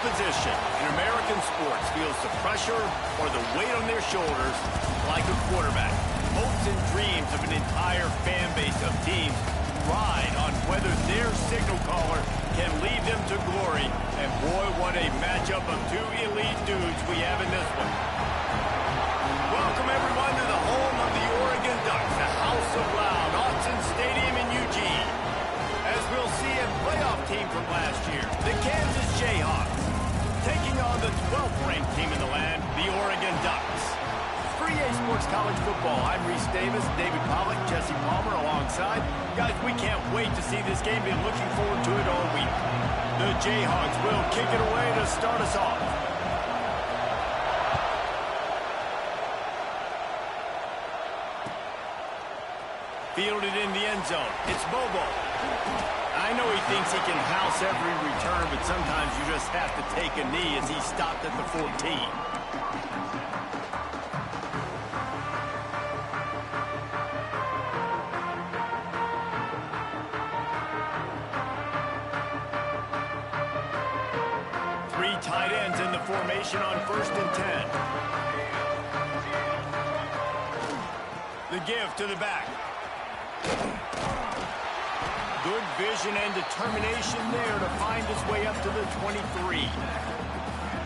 position in American sports feels the pressure or the weight on their shoulders like a quarterback. Hopes and dreams of an entire fan base of teams ride on whether their signal caller can lead them to glory. And boy, what a matchup of two elite dudes we have in this one. Welcome everyone to the home of the Oregon Ducks, the House of Loud, Autzen Stadium in Eugene. As we'll see, a playoff team from last year, the Kansas Jayhawks, taking on the 12th ranked team in the land, the Oregon Ducks. For EA Sports College Football, I'm Reese Davis, David Pollack, Jesse Palmer alongside. Guys, we can't wait to see this game. Been looking forward to it all week. The Jayhawks will kick it away to start us off. Fielded in the end zone. It's Bobo. I know he thinks he can house every return, but sometimes you just have to take a knee as he stopped at the 14. Three tight ends in the formation on 1st and 10. The give to the back. Good vision and determination there to find his way up to the 23.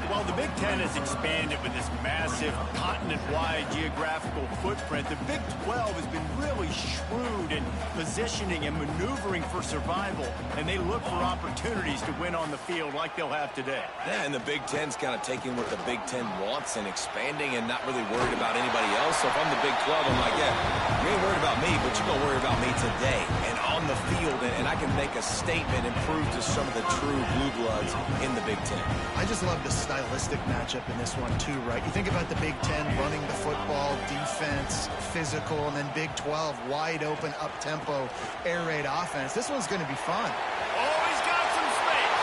While the Big Ten has expanded with this massive continent-wide geographical footprint, the Big 12 has been really shrewd in positioning and maneuvering for survival, and they look for opportunities to win on the field like they'll have today. Yeah, and the Big Ten's kind of taking what the Big Ten wants and expanding and not really worried about anybody else. So if I'm the Big 12, I'm like, yeah, you ain't worried about me, but you're going to worry about me today and on the field, and I can make a statement and prove to some of the true blue bloods in the Big Ten. I just love the stylistic matchup in this one too, right? You think about the Big Ten running the football, defense, physical, and then Big 12 wide open, up-tempo, air raid offense. This one's going to be fun. Oh, he's got some space.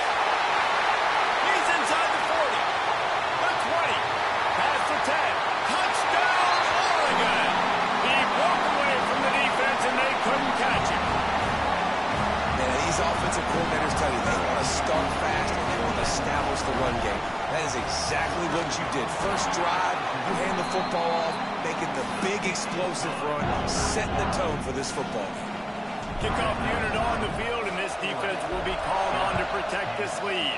He's inside the 40, the 20, past the 10. Touchdown, Oregon! He broke away from the defense and they couldn't catch him. Yeah, these offensive coordinators tell you they want to start fast and they want to establish the run game. That is exactly what you did. First drive, you hand the football off, making the big explosive run, setting the tone for this football game. Kickoff unit on the field, and this defense will be called on to protect this lead.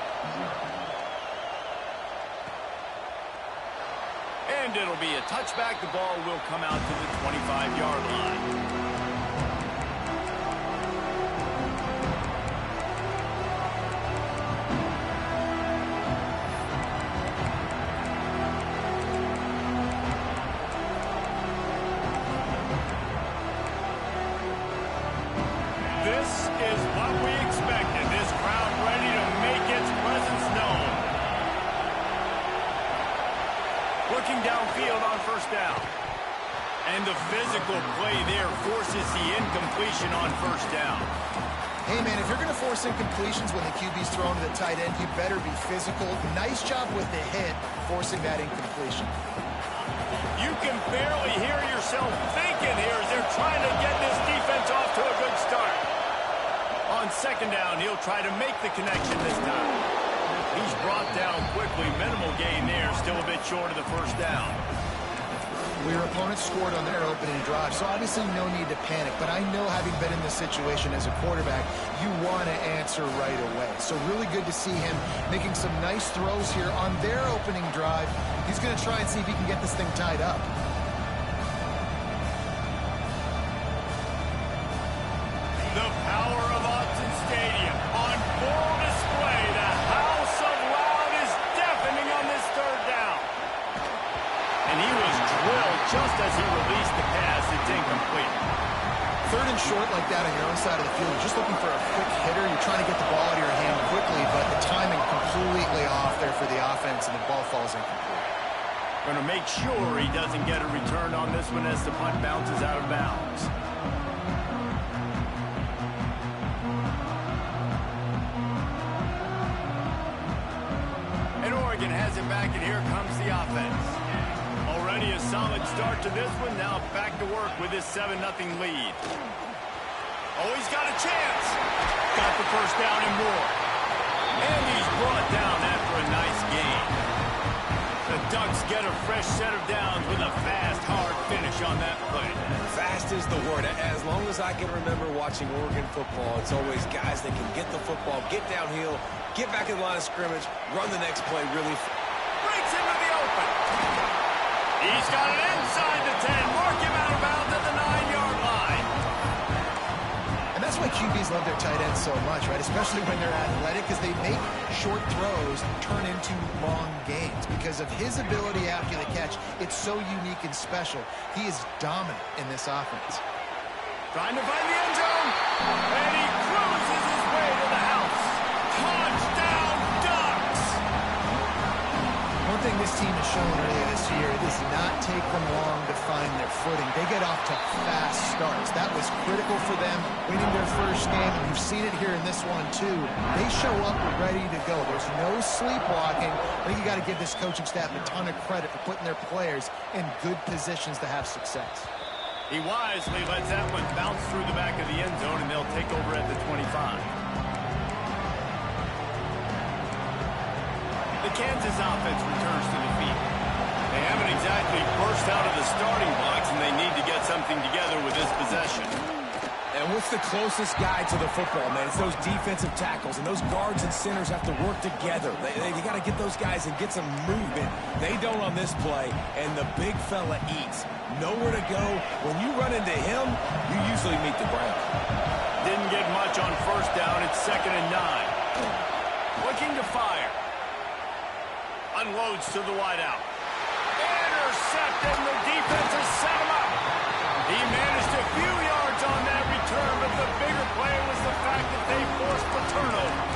And it'll be a touchback. The ball will come out to the 25-yard line. This is what we expected. This crowd ready to make its presence known. Looking downfield on 1st down. And the physical play there forces the incompletion on 1st down. Hey, man, if you're going to force incompletions when the QB's thrown to the tight end, you better be physical. Nice job with the hit, forcing that incompletion. You can barely hear yourself thinking here as they're trying to get this defense off to a good start. On 2nd down, he'll try to make the connection this time. He's brought down quickly. Minimal gain there, still a bit short of the 1st down. Well, your opponent scored on their opening drive, so obviously no need to panic. But I know, having been in this situation as a quarterback, you want to answer right away. So really good to see him making some nice throws here on their opening drive. He's going to try and see if he can get this thing tied up. The power of Autzen Stadium on full display. The House of Loud is deafening on this 3rd down. And he was drilled just as he released the pass. It's incomplete. 3rd and short like that on your own side of the field. You're just looking for a quick hitter. You're trying to get the ball out of your hand quickly, but the timing completely off there for the offense, and the ball falls incomplete. Going to make sure he doesn't get a return on this one as the punt bounces out of bounds. And Oregon has it back, and here comes the offense. Already a solid start to this one. Now back to work with his 7-0 lead. Oh, he's got a chance. Got the 1st down and more. And he's brought down after a nice gain. The Ducks get a fresh set of downs with a fast, hard finish on that play. Fast is the word. As long as I can remember watching Oregon football, it's always guys that can get the football, get downhill, get back in the line of scrimmage, run the next play really. Breaks into the open. He's got it inside the 10. Mark him out of bounds at the 9-yard line. And that's why QBs love their tight ends so much, right? Especially when they're athletic, because they make short throws turn into long gains. Because of his ability after the catch, it's so unique and special. He is dominant in this offense. Trying to find the end zone. And he cruises his way to the house. Touchdown, Ducks! One thing this team has shown earlier this year, it does not take them long to find their footing. They get off to fast starts. That was critical for them winning their first game, and you've seen it here in this one too. They show up ready to go. There's no sleepwalking. I think you got to give this coaching staff a ton of credit for putting their players in good positions to have success. He wisely lets that one bounce through the back of the end zone, and they'll take over at the 25. The Kansas offense returns to the field. They haven't exactly burst out of the starting blocks, and they need to get something together with this possession. And what's the closest guy to the football, man? It's those defensive tackles, and those guards and centers have to work together. You got to get those guys and get some movement. They don't on this play, and the big fella eats. Nowhere to go. When you run into him, you usually meet the ground. Didn't get much on first down. It's 2nd and 9. Looking to fire. Unloads to the wideout. Intercepted, and the defense has set him up. He managed a few yards on that return, but the bigger play was the fact that they forced the turnover.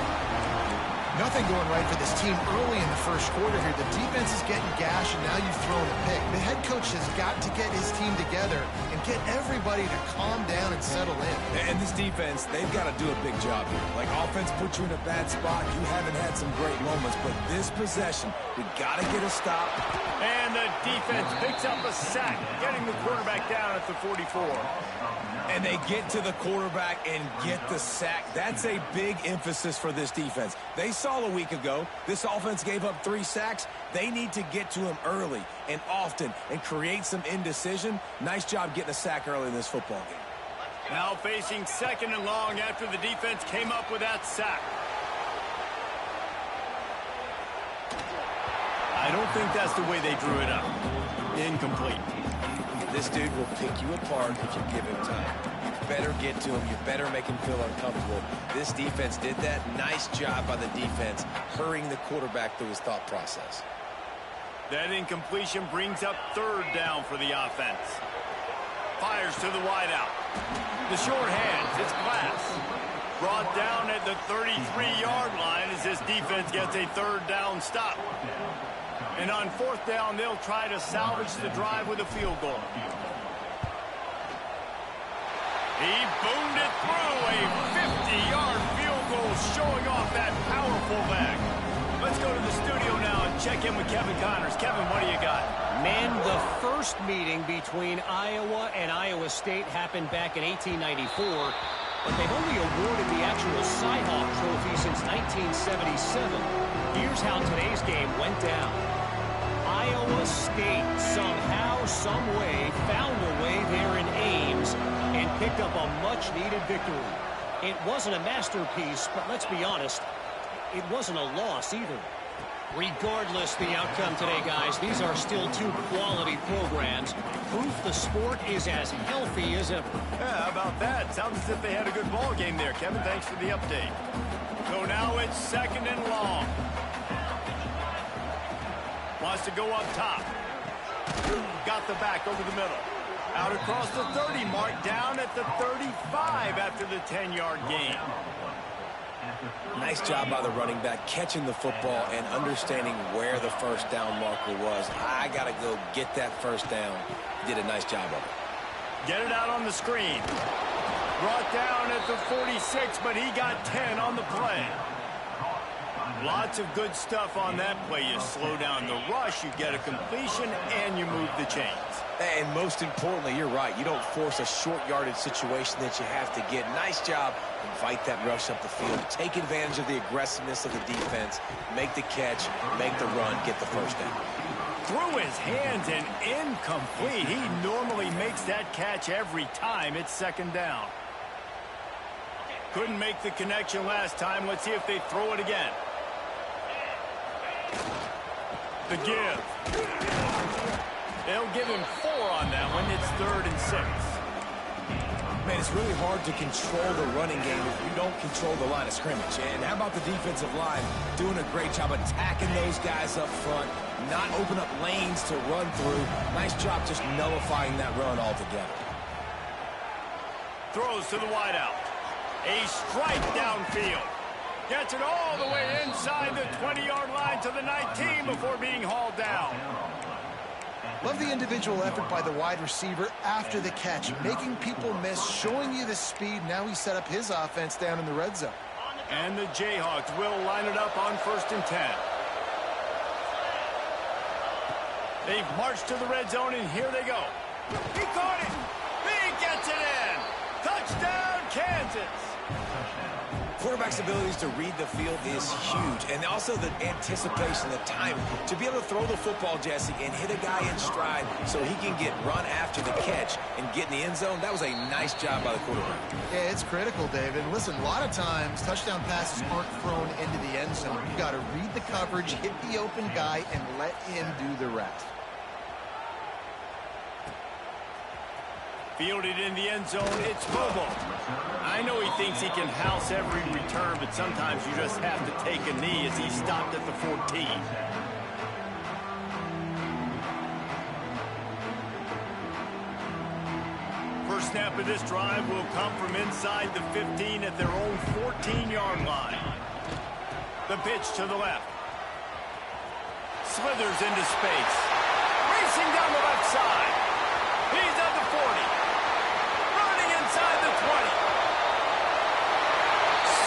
Nothing going right for this team early in the first quarter here. The defense is getting gashed, and now you've thrown a pick. The head coach has got to get his team together and get everybody to calm down and settle in. And this defense, they've got to do a big job here. Like, offense puts you in a bad spot. You haven't had some great moments, but this possession, we got to get a stop. And the defense picks up a sack, getting the quarterback down at the 44. And they get to the quarterback and get the sack. That's a big emphasis for this defense. They saw a week ago, this offense gave up 3 sacks. They need to get to him early and often and create some indecision. Nice job getting a sack early in this football game. Now facing 2nd and long after the defense came up with that sack. I don't think that's the way they drew it up. Incomplete. This dude will pick you apart if you give him time. You better get to him. You better make him feel uncomfortable. This defense did that. Nice job by the defense, hurrying the quarterback through his thought process. That incompletion brings up 3rd down for the offense. Fires to the wideout. The short hands, it's Glass. Brought down at the 33-yard line as this defense gets a 3rd down stop. And on 4th down, they'll try to salvage the drive with a field goal. He boomed it through a 50-yard field goal, showing off that powerful leg. Let's go to the studio now and check in with Kevin Connors. Kevin, what do you got? Man, the first meeting between Iowa and Iowa State happened back in 1894, but they've only awarded the actual Cy-Hawk Trophy since 1977. Here's how today's game went down. Iowa State somehow, some way, found a way there in Ames and picked up a much-needed victory. It wasn't a masterpiece, but let's be honest, it wasn't a loss either. Regardless the outcome today, guys, these are still 2 quality programs. Proof the sport is as healthy as ever. Yeah, how about that? Sounds as if they had a good ball game there. Kevin, thanks for the update. So now it's 2nd and long. Wants to go up top. Got the back over the middle. Out across the 30 mark, down at the 35 after the 10-yard gain. Nice job by the running back, catching the football and understanding where the 1st down marker was. I got to go get that 1st down. He did a nice job of it. Get it out on the screen. Brought down at the 46, but he got 10 on the play. Lots of good stuff on that play. You slow down the rush, you get a completion, and you move the chains. And most importantly, you're right. You don't force a short yardage situation that you have to get. Nice job. Invite that rush up the field. Take advantage of the aggressiveness of the defense. Make the catch, make the run, get the first down. Through his hands and incomplete. He normally makes that catch every time. It's second down. Couldn't make the connection last time. Let's see if they throw it again. The give. They'll give him 4 on that one. It's 3rd and 6. Man, it's really hard to control the running game if you don't control the line of scrimmage. And how about the defensive line doing a great job attacking those guys up front, not open up lanes to run through. Nice job just nullifying that run altogether. Throws to the wideout. A strike downfield. Gets it all the way inside the 20-yard line to the 19 before being hauled down. Love the individual effort by the wide receiver after the catch, making people miss, showing you the speed. Now he set up his offense down in the red zone. And the Jayhawks will line it up on 1st and 10. They've marched to the red zone, and here they go. He caught it. He gets it in. Touchdown, Kansas. Quarterback's abilities to read the field is huge, and also the anticipation, the timing. To be able to throw the football, Jesse, and hit a guy in stride so he can get run after the catch and get in the end zone, that was a nice job by the quarterback. Yeah, it's critical, David. Listen, a lot of times touchdown passes aren't thrown into the end zone. You got to read the coverage, hit the open guy, and let him do the rest. Fielded in the end zone, it's Bobo. I know he thinks he can house every return, but sometimes you just have to take a knee as he stopped at the 14. First snap of this drive will come from inside the 15 at their own 14-yard line. The pitch to the left. Slithers into space. Racing down the left side. He's at the 40. Inside the 20.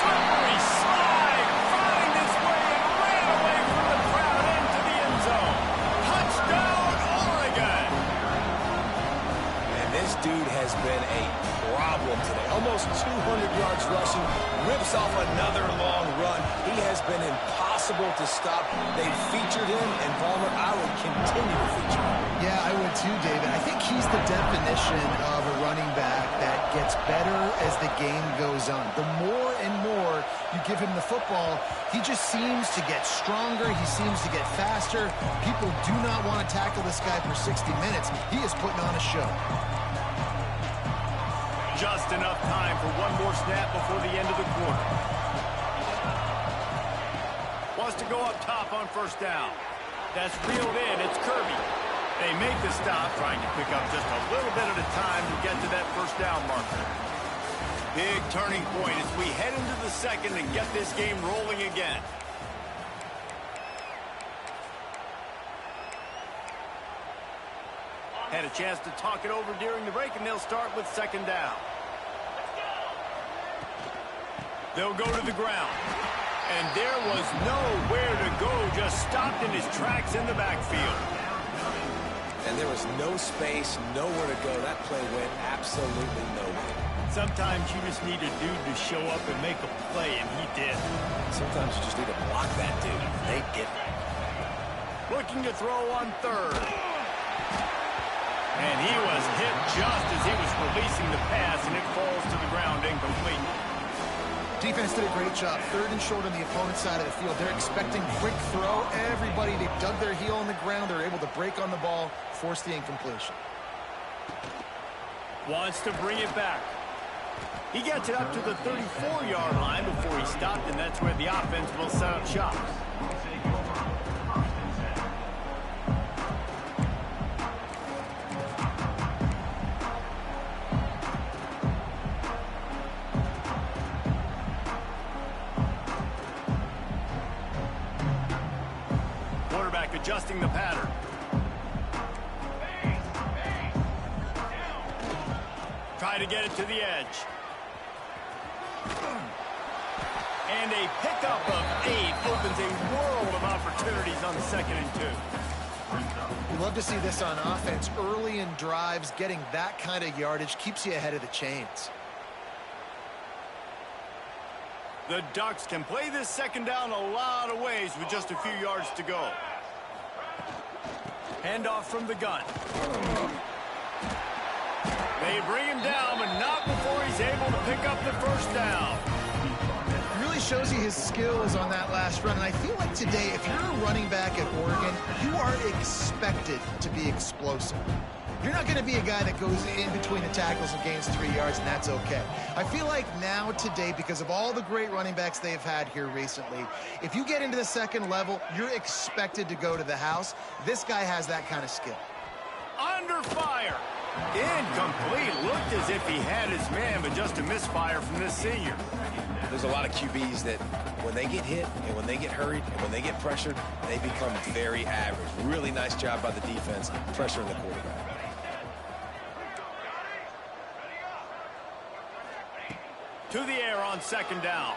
Slippery slide, find his way and ran away from the crowd into the end zone. Touchdown, Oregon. And this dude has been a problem today. Almost 200 yards rushing, rips off another long run. He has been impossible to stop. They've featured him, and Palmer, I would continue to feature him. Yeah, I would too, David. I think he's the definition of a running back that gets better as the game goes on. The more and more you give him the football, he just seems to get stronger. He seems to get faster. People do not want to tackle this guy for 60 minutes. He is putting on a show. Just enough time for one more snap before the end of the quarter. Wants to go up top on first down. That's reeled in. It's Kirby. They make the stop, trying to pick up just a little bit at a time to get to that first down marker. Big turning point as we head into the second and get this game rolling again. Had a chance to talk it over during the break, and they'll start with second down. They'll go to the ground. And there was nowhere to go, just stopped in his tracks in the backfield. And there was no space, nowhere to go. That play went absolutely nowhere. Sometimes you just need a dude to show up and make a play, and he did. Sometimes you just need to block that dude. They didn't. Looking to throw on third. And he was hit just as he was releasing the pass, and it falls to the ground incomplete. Defense did a great job. 3rd and short on the opponent's side of the field. They're expecting quick throw. Everybody, they dug their heel on the ground. They're able to break on the ball, force the incompletion. Wants to bring it back. He gets it up to the 34-yard line before he stopped, and that's where the offense will set up shop. Adjusting the pattern. Try to get it to the edge. And a pickup of 8 opens a world of opportunities on 2nd and 2. We love to see this on offense. Early in drives, getting that kind of yardage keeps you ahead of the chains. The Ducks can play this 2nd down a lot of ways with just a few yards to go. Handoff from the gun. They bring him down, but not before he's able to pick up the 1st down. Really shows you his skills on that last run. And I feel like today, if you're a running back at Oregon, you are expected to be explosive. You're not going to be a guy that goes in between the tackles and gains 3 yards, and that's okay. I feel like now today, because of all the great running backs they've had here recently, if you get into the 2nd level, you're expected to go to the house. This guy has that kind of skill. Under fire. Incomplete. Looked as if he had his man, but just a misfire from this senior. There's a lot of QBs that when they get hit and when they get hurried and when they get pressured, they become very average. Really nice job by the defense pressuring the quarterback. To the air on 2nd down.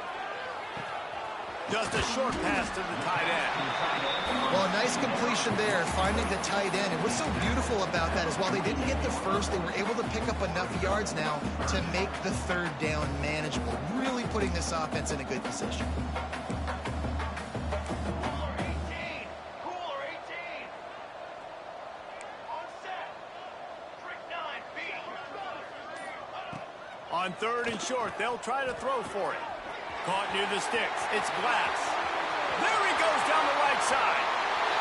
Just a short pass to the tight end. Well, a nice completion there, finding the tight end. And what's so beautiful about that is while they didn't get the first, they were able to pick up enough yards now to make the 3rd down manageable, really putting this offense in a good position. On 3rd and short, they'll try to throw for it. Caught near the sticks. It's Glass. There he goes down the right side.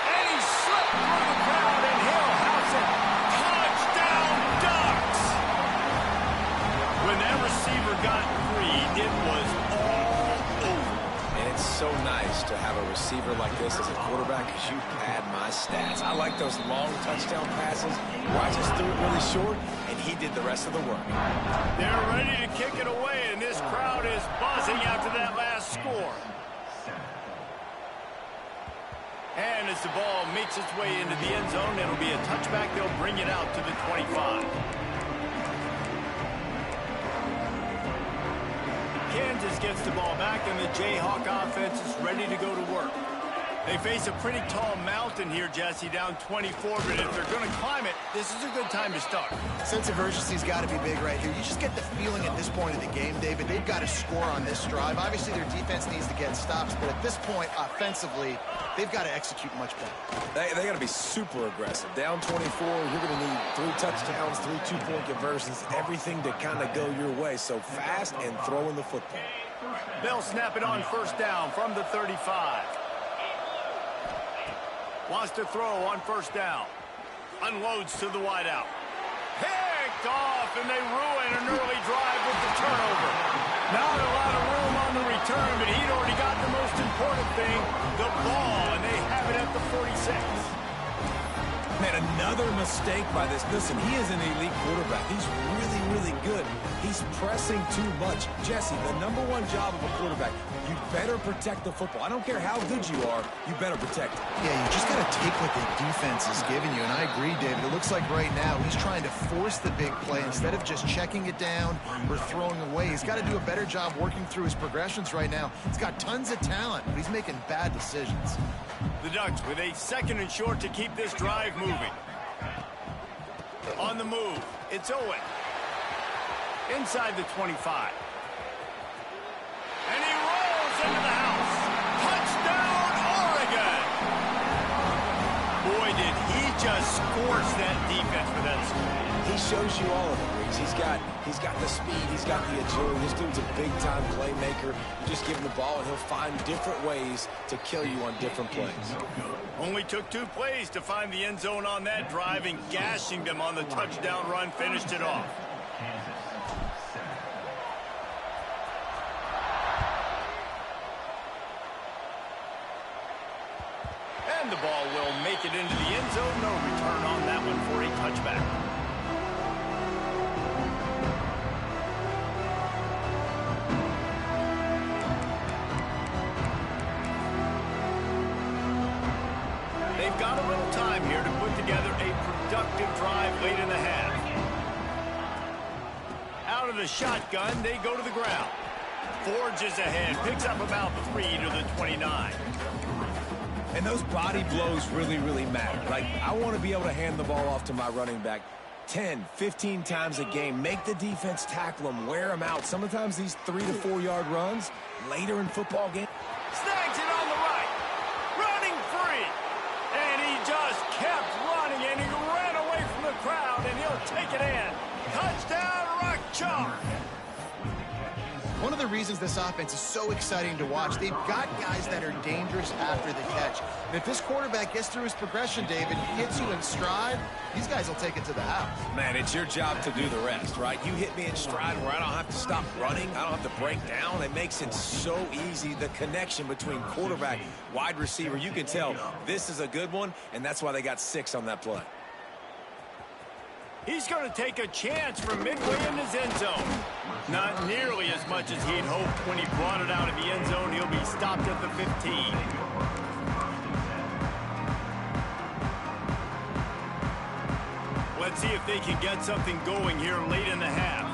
And he slipped through the crowd, and he'll house it. Touchdown, Ducks! When that receiver got free, it was all over. And it's so nice to have a receiver like this as a quarterback because you pad my stats. I like those long touchdown passes where I just threw it really short, and he did the rest of the work. They're ready to kick it away, and this crowd is buzzing after that last score. And as the ball makes its way into the end zone, it'll be a touchback. They'll bring it out to the 25. Kansas gets the ball back, and the Jayhawk offense is ready to go to work. They face a pretty tall mountain here, Jesse, down 24, but if they're going to climb it, this is a good time to start. Sense of urgency's got to be big right here. You just get the feeling at this point of the game, David, they've got to score on this drive. Obviously, their defense needs to get stops, but at this point, offensively, they've got to execute much better. They got to be super aggressive. Down 24, you're going to need 3 touchdowns, 3 two-point conversions, everything to kind of go your way. So fast and throwing the football. They'll snap it on 1st down from the 35. Wants to throw on 1st down. Unloads to the wideout. Picked off, and they ruin an early drive with the turnover. Not a lot of room on the return, but he'd already got the most important thing, the ball, and they have it at the 46. Man, another mistake by this. Listen, he is an elite quarterback. He's really, really good. He's pressing too much. Jesse, the #1 job of a quarterback, you better protect the football. I don't care how good you are, you better protect it. Yeah, you just got to take what the defense is giving you, and I agree, David. It looks like right now he's trying to force the big play instead of just checking it down or throwing away. He's got to do a better job working through his progressions right now. He's got tons of talent, but he's making bad decisions. The Ducks with a 2nd and short to keep this drive moving. On the move, it's Owen. Inside the 25. And he rolls into the house. Touchdown, Oregon! Boy, did he just scorch that defense with that score. He shows you all of it, Riggs. He's got the speed, he's got the agility. This dude's a big-time playmaker. You just give him the ball, and he'll find different ways to kill you on different plays. Only took 2 plays to find the end zone on that drive, and gashing them on the touchdown run finished it off. And the ball will make it into the end zone. No return on that one for a touchback. They've got a little time here to put together a productive drive late in the half. Out of the shotgun, they go to the ground. forges ahead, picks up about 3 to the 29. And those body blows really, really matter. Like, I want to be able to hand the ball off to my running back 10, 15 times a game. Make the defense tackle them, wear them out. Sometimes these 3 to 4 yard runs later in football game. Snags it on the right. Running free. And he just kept running, and he ran away from the crowd, and he'll take it in. Touchdown, Rock Chalk. One of the reasons this offense is so exciting to watch, they've got guys that are dangerous after the catch. And if this quarterback gets through his progression, David, hits you in stride, these guys will take it to the house. Man, it's your job to do the rest, right? You hit me in stride where I don't have to stop running. I don't have to break down. It makes it so easy. The connection between quarterback, wide receiver, you can tell this is a good one, and that's why they got 6 on that play. He's going to take a chance from midway in his end zone. Not nearly as much as he'd hoped when he brought it out of the end zone. He'll be stopped at the 15. Let's see if they can get something going here late in the half.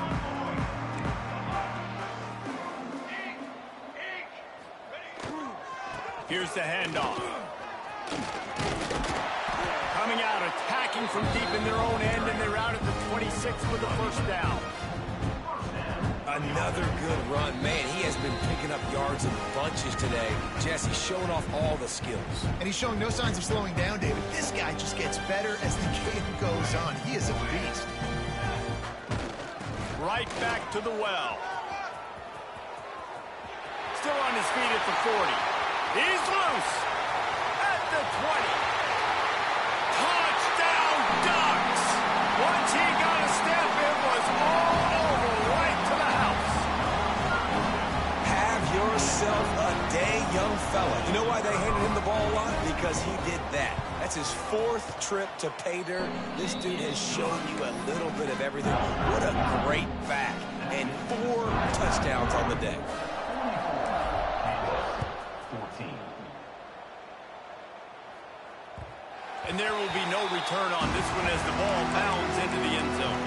Here's the handoff. Coming out, attacking from deep in their own end, and they're out at the 26 with the first down. Another good run. Man, he has been picking up yards in bunches today. Jesse showing off all the skills. And he's showing no signs of slowing down, David. This guy just gets better as the game goes on. He is a beast. Right back to the well. Still on his feet at the 40. He's loose at the 20. Touchdown, Ducks! Once he got a step, it was all over, right to the house. Have yourself a day, young fella. You know why they handed him the ball a lot? Because he did that. That's his 4th trip to pay dirt. This dude has shown you a little bit of everything. What a great back. And 4 touchdowns on the day. And there will be no return on this one as the ball bounds into the end zone.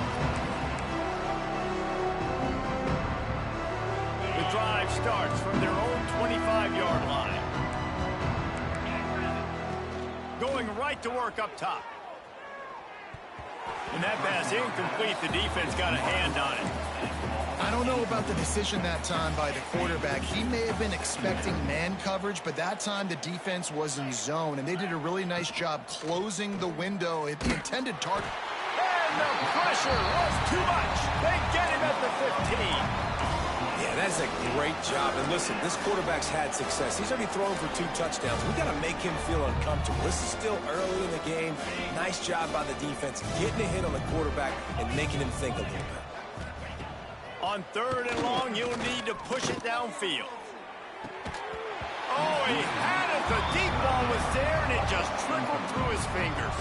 The drive starts from their own 25-yard line. Going right to work up top. And that pass incomplete. The defense got a hand on it. I don't know about the decision that time by the quarterback. He may have been expecting man coverage, but that time the defense was in zone, and they did a really nice job closing the window at the intended target. And the pressure was too much. They get him at the 15. Yeah, that's a great job. And listen, this quarterback's had success. He's already thrown for 2 touchdowns. We got to make him feel uncomfortable. This is still early in the game. Nice job by the defense, getting a hit on the quarterback and making him think a little bit. On 3rd and long, you'll need to push it downfield. Oh, he had it. The deep ball was there, and it just trickled through his fingers.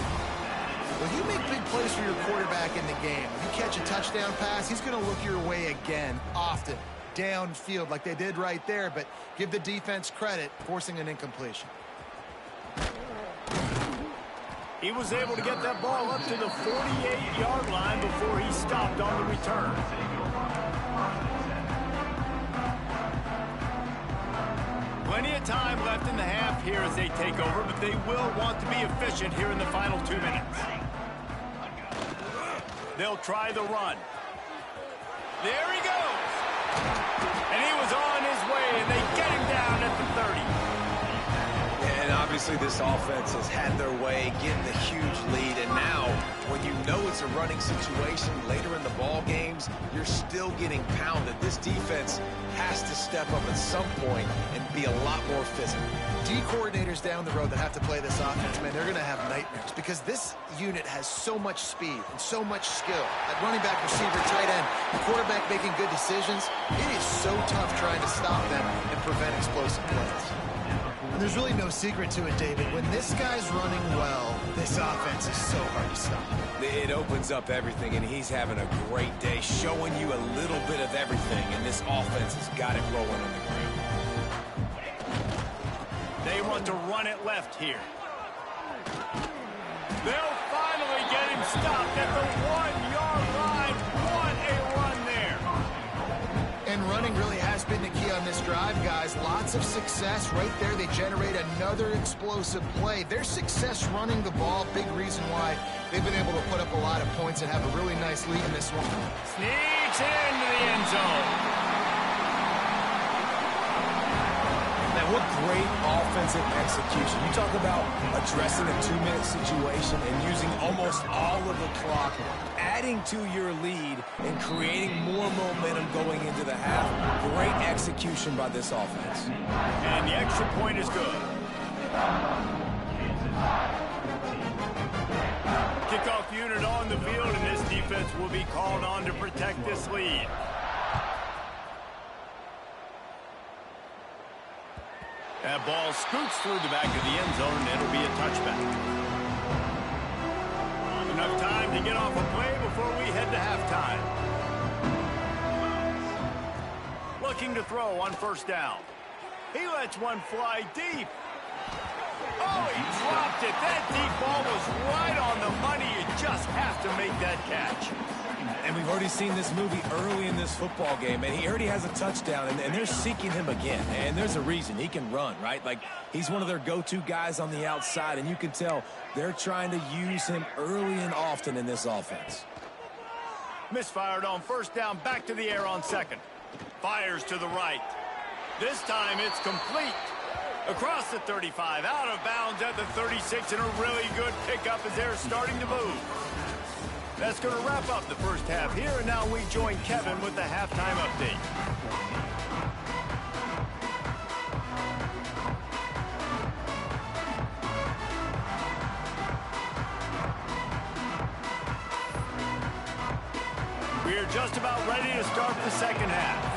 When you make big plays for your quarterback in the game, you catch a touchdown pass, he's going to look your way again, often, downfield like they did right there, but give the defense credit, forcing an incompletion. He was able to get that ball up to the 48-yard line before he stopped on the return. Plenty of time left in the half here as they take over, but they will want to be efficient here in the final 2 minutes. They'll try the run. There he goes. And he was on his way, and they get him down at the 30. And obviously this offense has had their way, getting the huge lead. And now, when you know it's a running situation later in the ball games, you're still getting pounded. This defense has to step up at some point and be a lot more physical. D coordinators down the road that have to play this offense, man, they're going to have nightmares because this unit has so much speed and so much skill. At running back, receiver, tight end, the quarterback making good decisions, it is so tough trying to stop them and prevent explosive plays. And there's really no secret to it, David. When this guy's running well, this offense is so hard to stop. It opens up everything, and he's having a great day, showing you a little bit of everything, and this offense has got it rolling on the ground. They want to run it left here. They'll finally get him stopped at the 1-yard line. What a run there. And running really has that's been the key on this drive, guys. Lots of success right there. They generate another explosive play. Their success running the ball, big reason why they've been able to put up a lot of points and have a really nice lead in this one. Sneaks into the end zone. What great offensive execution. You talk about addressing a 2-minute situation and using almost all of the clock, adding to your lead and creating more momentum going into the half. Great execution by this offense. And the extra point is good. Kickoff unit on the field, and this defense will be called on to protect this lead. That ball scoots through the back of the end zone, and it'll be a touchback. Enough time to get off a play before we head to halftime. Looking to throw on first down. He lets one fly deep. Oh, he dropped it. That deep ball was right on the money. You just have to make that catch. And we've already seen this movie early in this football game, and he already has a touchdown, and they're seeking him again. And there's a reason. He can run, right? Like, he's one of their go-to guys on the outside, and you can tell they're trying to use him early and often in this offense. Misfired on first down, back to the air on second. Fires to the right. This time it's complete. Across the 35, out of bounds at the 36, and a really good pickup as they're starting to move. That's going to wrap up the first half here, and now we join Kevin with the halftime update. We are just about ready to start the second half.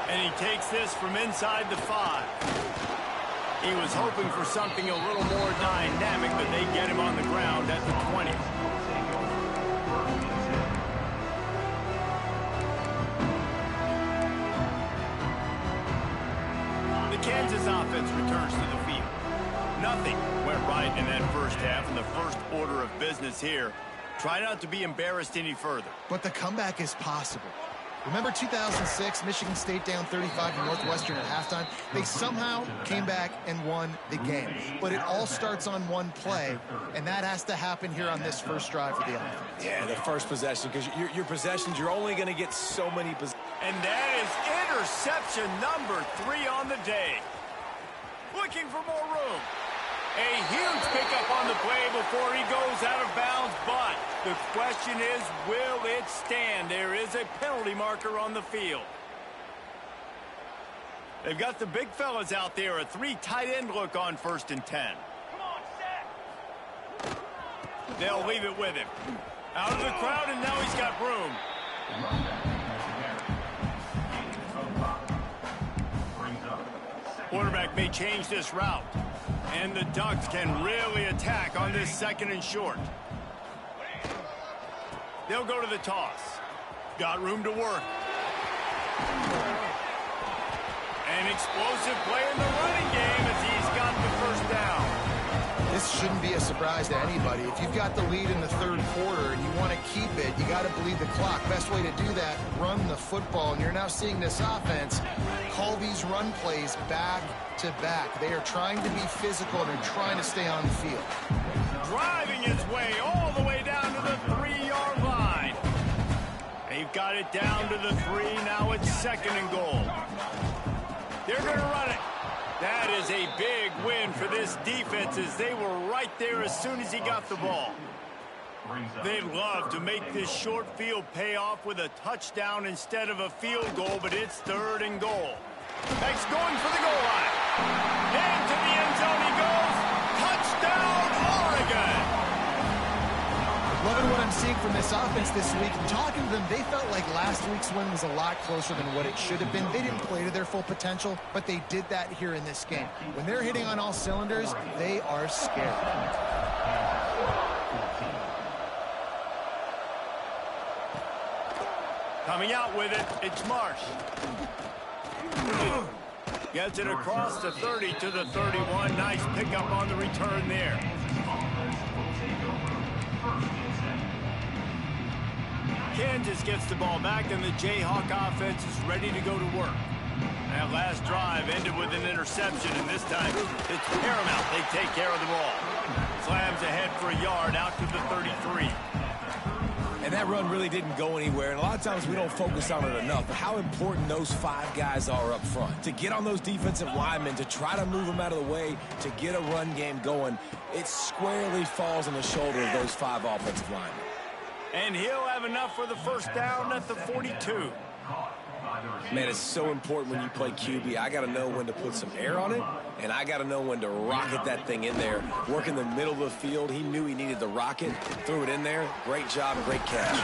And he takes this from inside the 5. He was hoping for something a little more dynamic, but they get him on the ground at the 20. The Kansas offense returns to the field. Nothing went right in that first half, and the first order of business here. Try not to be embarrassed any further. But the comeback is possible. Remember 2006, Michigan State down 35 to Northwestern at halftime? They somehow came back and won the game. But it all starts on one play, and that has to happen here on this first drive for the offense. Yeah, the first possession, because your possessions, you're only going to get so many possessions. And that is interception number 3 on the day. Looking for more room. A huge pickup on the play before he goes out of bounds, but the question is, will it stand? There is a penalty marker on the field. They've got the big fellas out there, a 3 tight end look on 1st and 10. They'll leave it with him. Out of the crowd, and now he's got room. Quarterback may change this route. And the Ducks can really attack on this 2nd and short. They'll go to the toss. Got room to work. An explosive play in the running game as he's got the first down. This shouldn't be a surprise to anybody. If you've got the lead in the 3rd quarter and you want to keep it, you got to bleed the clock. Best way to do that, run the football. And you're now seeing this offense call these run plays back to back. They are trying to be physical, and they're trying to stay on the field. Driving his way all the way down to the 3-yard line. They've got it down to the 3. Now it's 2nd and goal. They're going to run it. That is a big win for this defense, as they were right there as soon as he got the ball. They'd love to make this short field pay off with a touchdown instead of a field goal, but it's 3rd and goal. Next, going for the goal line. Into the end zone he goes. Touchdown, Oregon! Loving what I'm seeing from this offense this week. Talking to them, they felt like last week's win was a lot closer than what it should have been. They didn't play to their full potential, but they did that here in this game. When they're hitting on all cylinders, they are scared. Coming out with it, it's Marsh. Gets it across the 30 to the 31. Nice pickup on the return there. Kansas gets the ball back, and the Jayhawk offense is ready to go to work. That last drive ended with an interception, and this time it's paramount they take care of the ball. Slams ahead for a yard out to the 33. And that run really didn't go anywhere, and a lot of times we don't focus on it enough, but how important those 5 guys are up front. To get on those defensive linemen, to try to move them out of the way, to get a run game going, it squarely falls on the shoulder of those 5 offensive linemen. And he'll have enough for the first down at the 42. Man, it's so important when you play QB. I got to know when to put some air on it, and I got to know when to rocket that thing in there. Work in the middle of the field. He knew he needed the rocket, threw it in there. Great job, great catch.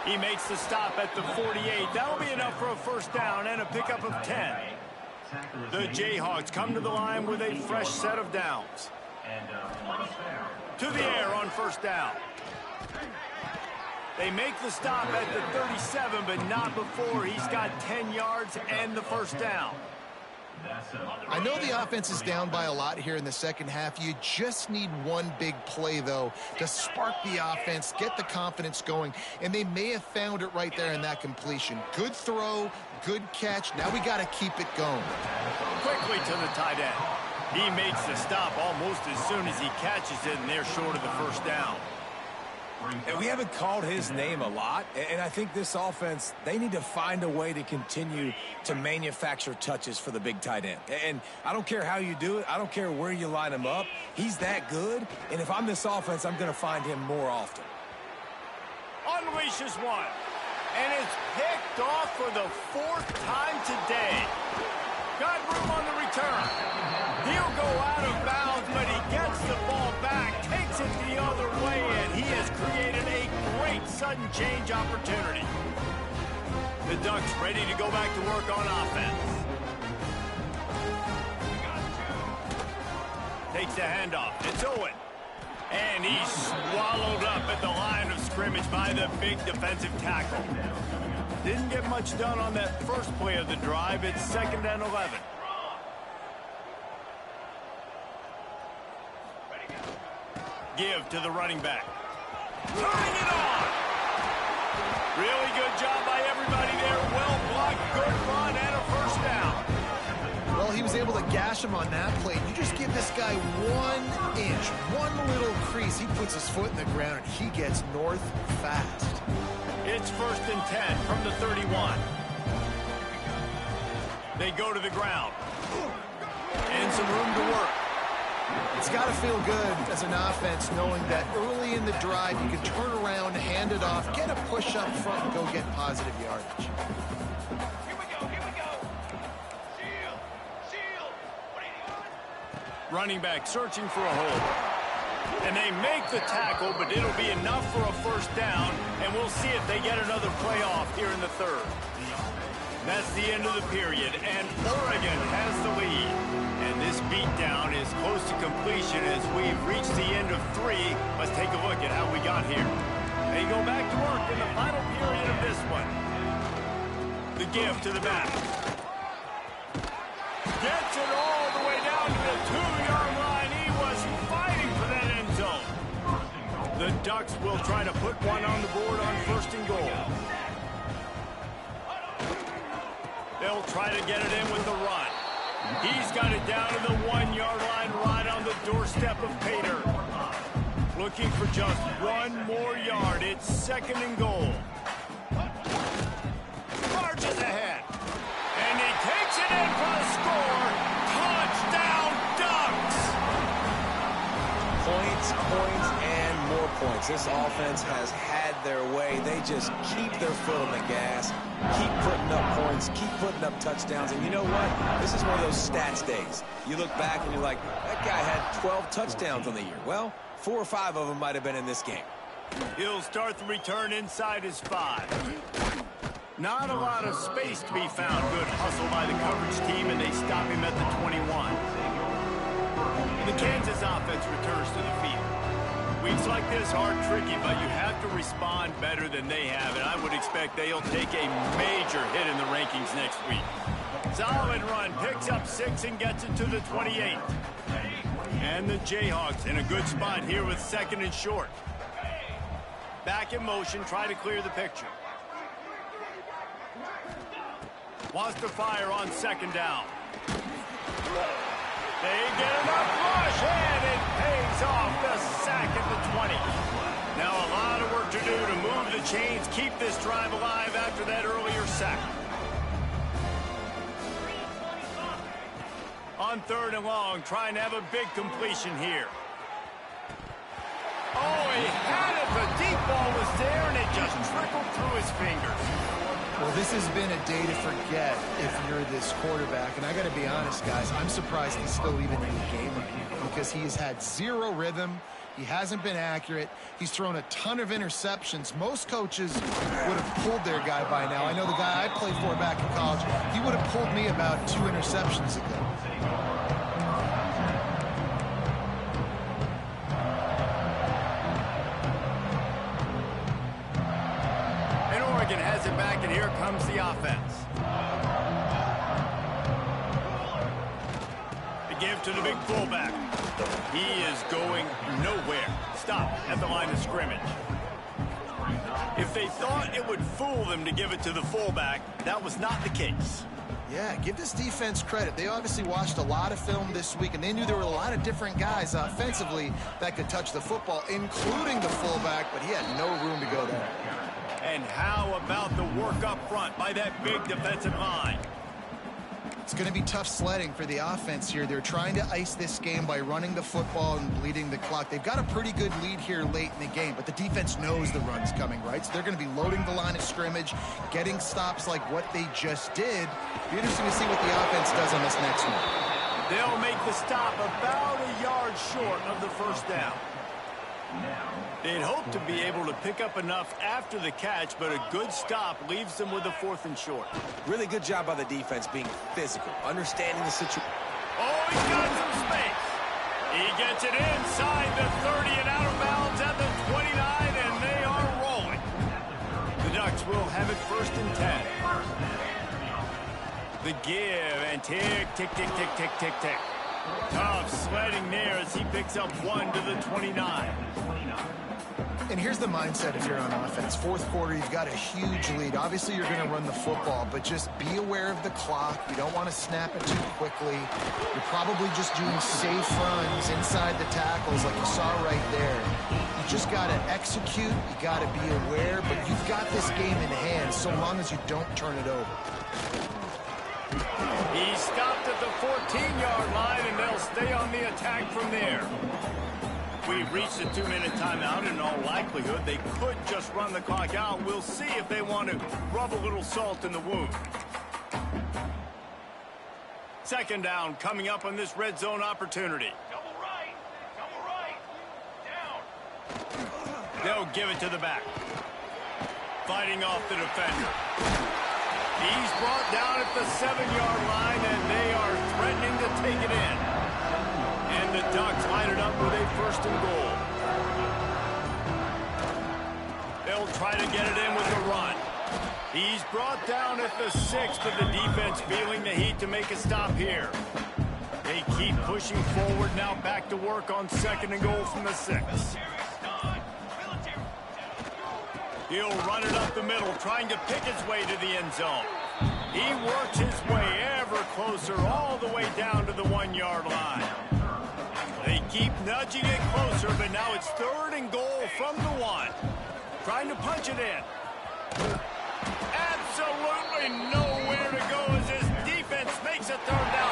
He makes the stop at the 48. That'll be enough for a first down and a pickup of 10. The Jayhawks come to the line with a fresh set of downs. To the air on first down. They make the stop at the 37, but not before he's got 10 yards and the first down. I know the offense is down by a lot here in the second half. You just need one big play, though, to spark the offense, get the confidence going, and they may have found it right there in that completion. Good throw, good catch. Now we got to keep it going. Quickly to the tight end. He makes the stop almost as soon as he catches it, and they're short of the first down. And we haven't called his name a lot, and I think this offense, they need to find a way to continue to manufacture touches for the big tight end. And I don't care how you do it. I don't care where you line him up. He's that good, and if I'm this offense, I'm going to find him more often. Unleashes one, and it's picked off for the 4th time today. Got room on the return. He'll go out of bounds, but he gets the ball back, takes it the other way, and he has created a great sudden change opportunity. The Ducks ready to go back to work on offense. Takes the handoff. It's Owen. And he's swallowed up at the line of scrimmage by the big defensive tackle. Didn't get much done on that first play of the drive. It's 2nd and 11. Give to the running back. Turning it on! Really good job by everybody there. Well blocked, good run, and a first down. Well, he was able to gash him on that play. You just give this guy 1 inch, one little crease. He puts his foot in the ground, and he gets north fast. It's 1st and 10 from the 31. They go to the ground. And some room to work. It's got to feel good as an offense knowing that early in the drive you can turn around, hand it off, get a push up front, and go get positive yardage. Here we go. Shield. What are you doing? Running back searching for a hole. And they make the tackle, but it'll be enough for a first down, and we'll see if they get another play off here in the 3rd. That's the end of the period, and Oregon has the lead. And this beatdown is close to completion as we've reached the end of 3. Let's take a look at how we got here. They go back to work in the final period of this one. The give to the back. Gets it all the way down to the 2-yard line. He was fighting for that end zone. The Ducks will try to put one on the board on 1st and goal. They'll try to get it in with the run. He's got it down to the 1-yard line right on the doorstep of Pater. Looking for just 1 more yard. It's 2nd and goal. Marches ahead. And he takes it in for the score. Touchdown, Ducks! Points, and more points. This offense has had their way. They just keep their foot on the gas, keep putting up points, keep putting up touchdowns. And you know what? This is one of those stats days. You look back and you're like, that guy had 12 touchdowns on the year. Well, 4 or 5 of them might have been in this game. He'll start the return inside his 5. Not a lot of space to be found. Good hustle by the coverage team, and they stop him at the 21. The Kansas offense returns to the field. Weeks like this are tricky, but you have to respond better than they have, and I would expect they'll take a major hit in the rankings next week. Solid run, picks up 6 and gets it to the 28. And the Jayhawks in a good spot here with 2nd and short. Back in motion, try to clear the picture. Wants to fire on second down. They get enough rush, and it pays off the sack at the 20. Now a lot of work to do to move the chains, keep this drive alive after that earlier sack. On third and long, trying to have a big completion here. Oh, he had it. The deep ball was there, and it just trickled through his fingers. Well, this has been a day to forget if you're this quarterback. And I got to be honest, guys, I'm surprised he's still even in the game right now because he has had zero rhythm. He hasn't been accurate. He's thrown a ton of interceptions. Most coaches would have pulled their guy by now. I know the guy I played for back in college, he would have pulled me about 2 interceptions ago. Oregon has it back, and here comes the offense. The give to the big fullback. He is going nowhere. Stop at the line of scrimmage. If they thought it would fool them to give it to the fullback, that was not the case. Yeah, give this defense credit. They obviously watched a lot of film this week, and they knew there were a lot of different guys offensively that could touch the football, including the fullback, but he had no room to go there. And how about the work up front by that big defensive line? It's going to be tough sledding for the offense here. They're trying to ice this game by running the football and bleeding the clock. They've got a pretty good lead here late in the game, but the defense knows the run's coming, right? So they're going to be loading the line of scrimmage, getting stops like what they just did. Be interesting to see what the offense does on this next one. They'll make the stop about a yard short of the first down. They'd hope to be able to pick up enough after the catch, but a good stop leaves them with a 4th and short. Really good job by the defense being physical, understanding the situation. Oh, he's got some space. He gets it inside the 30 and out of bounds at the 29, and they are rolling. The Ducks will have it 1st and 10. The give, and tick, tick, tick, tick, tick, tick, tick. Tough sledding there as he picks up 1 to the 29. And here's the mindset if you're on offense. 4th quarter, you've got a huge lead. Obviously, you're going to run the football, but just be aware of the clock. You don't want to snap it too quickly. You're probably just doing safe runs inside the tackles like you saw right there. You just got to execute. You got to be aware, but you've got this game in hand so long as you don't turn it over. He stopped at the 14-yard line, and they'll stay on the attack from there. We've reached the 2-minute timeout. In all likelihood, they could just run the clock out. We'll see if they want to rub a little salt in the wound. 2nd down coming up on this red zone opportunity. Double right, down. They'll give it to the back. Fighting off the defender. He's brought down at the 7-yard line, and they are threatening to take it in. And the Ducks line it up with a 1st and goal. They'll try to get it in with the run. He's brought down at the 6, but the defense feeling the heat to make a stop here. They keep pushing forward, now back to work on 2nd and goal from the 6. He'll run it up the middle, trying to pick his way to the end zone. He works his way ever closer, all the way down to the 1-yard line. They keep nudging it closer, but now it's 3rd and goal from the 1. Trying to punch it in. Absolutely nowhere to go as his defense makes a 3rd down.